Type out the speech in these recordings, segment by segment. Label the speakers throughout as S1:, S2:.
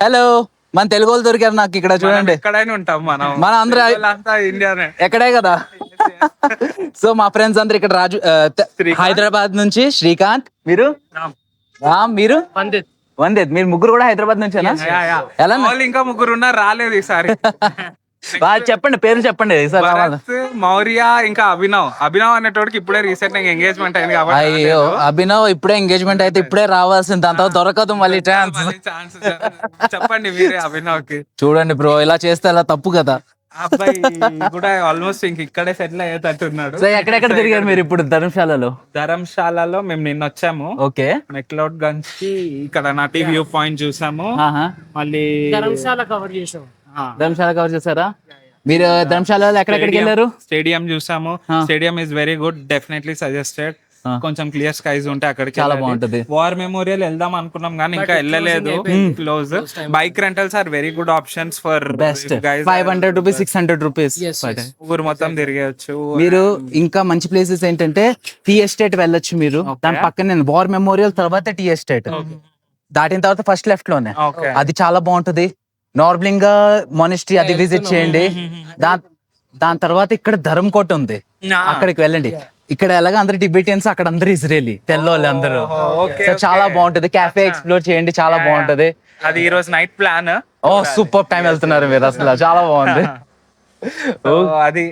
S1: Hello, మన తెలుగు వాళ్ళు దొరికారు నాకు ఇక్కడ చూడండి.
S2: ఎక్కడైనా ఉంటాం
S1: మన అందరూ
S2: ఇండియానే
S1: ఎక్కడే కదా. సో మా ఫ్రెండ్స్ అందరు ఇక్కడ హైదరాబాద్ నుంచి శ్రీకాంత్, మీరు రామ్, మీరు వందేత్, మీరు ముగ్గురు కూడా హైదరాబాద్ నుంచేనా? ఎలా
S2: ఇంకా ముగ్గురు ఉన్నారు, రాలేదు ఈసారి.
S1: చెప్పండి పేర్లు చెప్పండి.
S2: మౌర్య ఇంకా అభినవ్ అనేటోడికి ఇప్పుడే రీసెంట్ ఎంగేజ్మెంట్ అయింది కాబట్టి.
S1: అయ్యో, అభినవ్ ఇప్పుడే ఎంగేజ్మెంట్ అయితే ఇప్పుడే రావాల్సింది, దాంతో దొరకదు మళ్ళీ ఛాన్స్.
S2: చెప్పండి మీరే అభినవ్ కి.
S1: చూడండి బ్రో, ఇలా చేస్తే అలా తప్పు కదా.
S2: అబ్బాయి కూడా ఆల్మోస్ట్ ఇంక ఇక్కడే సెటిల్ అయ్యేటట్టున్నాడు.
S1: సో ఎక్కడెక్కడ తిరిగారు మీరు ఇప్పుడు
S2: ధర్మశాలలో? మేము నిన్న వచ్చాము.
S1: ఓకే,
S2: మెక్లౌడ్ గంజ్ కి ఇక్కడ నటి వ్యూ పాయింట్ చూసాము. మళ్ళీ
S1: ధర్మశాల కవర్ చేశారా మీరు? ధర్మశాలలో ఎక్కడెక్కడికి వెళ్ళారు?
S2: స్టేడియం చూసాము. Stadium is very good, definitely suggested. కొంచెం క్లియర్ స్కైస్ ఉంటే అక్కడికి
S1: చాలా బాగుంటది.
S2: వార్ మెమోరియల్ వెళ్దాం అనుకున్నాం కానీ ఇంకా వెళ్ళలేదు, close. Bike rentals are very good options for
S1: best. 500 rupees, 600 rupees
S2: ఊరు మొత్తం తిరిగేయచ్చు.
S1: మీరు ఇంకా మంచి ప్లేసెస్ ఏంటంటే టీ ఎస్టేట్ వెళ్ళొచ్చు మీరు. దాని పక్కనే వార్ మెమోరియల్ తర్వాత టీ ఎస్టేట్ దాటిన తర్వాత ఫస్ట్ లెఫ్ట్ లోనే, అది చాలా బాగుంటది. నార్మలింగా మొనిస్ట్రీ అది విజిట్ చేయండి. దాని తర్వాత ఇక్కడ ధర్మకోట ఉంది, అక్కడికి వెళ్ళండి. ఇక్కడ ఎలాగ అందరు టిబెటియన్స్, అక్కడ అందరు ఇజ్రాయలీ తెల్లోళ్ళు అందరూ. చాలా బాగుంటది. క్యాఫే ఎక్స్ప్లోర్ చేయండి, చాలా బాగుంటది.
S2: అది ఈ రోజు నైట్ ప్లాన్.
S1: ఓ సూపర్ టైం వెళ్తున్నారు మీరు, అసలు చాలా బాగుంది.
S2: అది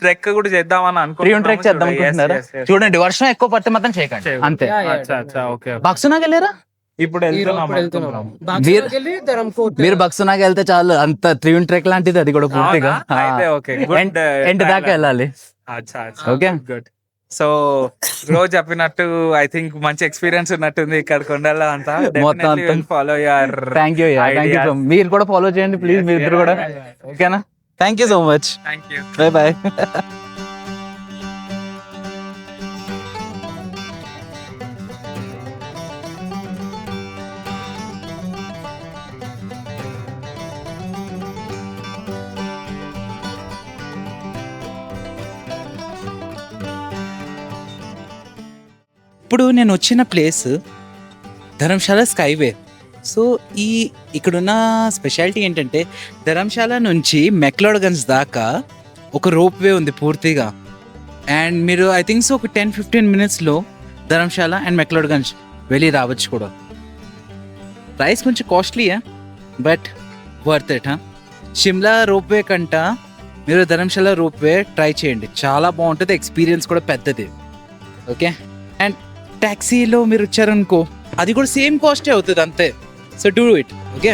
S2: ట్రెక్ కూడా చేద్దామని
S1: అనుకుంటున్నాం. ట్రెక్ చేద్దాం అనుకుంటున్నారా? చూడండి, వర్షం ఎక్కువ పడితే మాత్రం చేయకండి అంతే. బక్సునాకి వెళ్ళారా?
S2: ఇప్పుడు
S1: మీరు బక్సునాకి వెళ్తే చాలు, అంత త్రియున్ ట్రెక్ లాంటిది అది కూడా పూర్తిగా. ఎండ్ దాకా వెళ్ళాలి. Okay,
S2: good. సో రోజు చెప్పినట్టు ఐ థింక్ మంచి ఎక్స్పీరియన్స్ ఉన్నట్టుంది ఇక్కడ కొండలో అంతా. Follow your.
S1: Thank you. మీరు కూడా ఫాలో చేయండి ప్లీజ్, మీరు ఇద్దరు కూడా. ఓకేనా? Thank you so much.
S2: Thank you.
S1: By by. ఇప్పుడు నేను వచ్చిన ప్లేస్ ధర్మశాల స్కైవే. సో ఇక్కడున్న స్పెషాలిటీ ఏంటంటే ధర్మశాల నుంచి మెక్లౌడ్గంజ్ దాకా ఒక రోప్ వే ఉంది పూర్తిగా. అండ్ మీరు ఐ థింక్ సో ఒక 10-15 మినిట్స్లో ధర్మశాల అండ్ మెక్లౌడ్గంజ్ వెళ్ళి రావచ్చు కూడా. ప్రైస్ కొంచెం కాస్ట్లీయా, but worth it. Shimla ropeway కంట మీరు ధర్మశాల రోప్ వే ట్రై చేయండి, చాలా బాగుంటుంది. ఎక్స్పీరియన్స్ కూడా పెద్దది. ఓకే, అండ్ ట్యాక్సీలో మీరు వచ్చారనుకో అది కూడా సేమ్ కాస్టే అవుతుంది అంతే. So do it. ఓకే.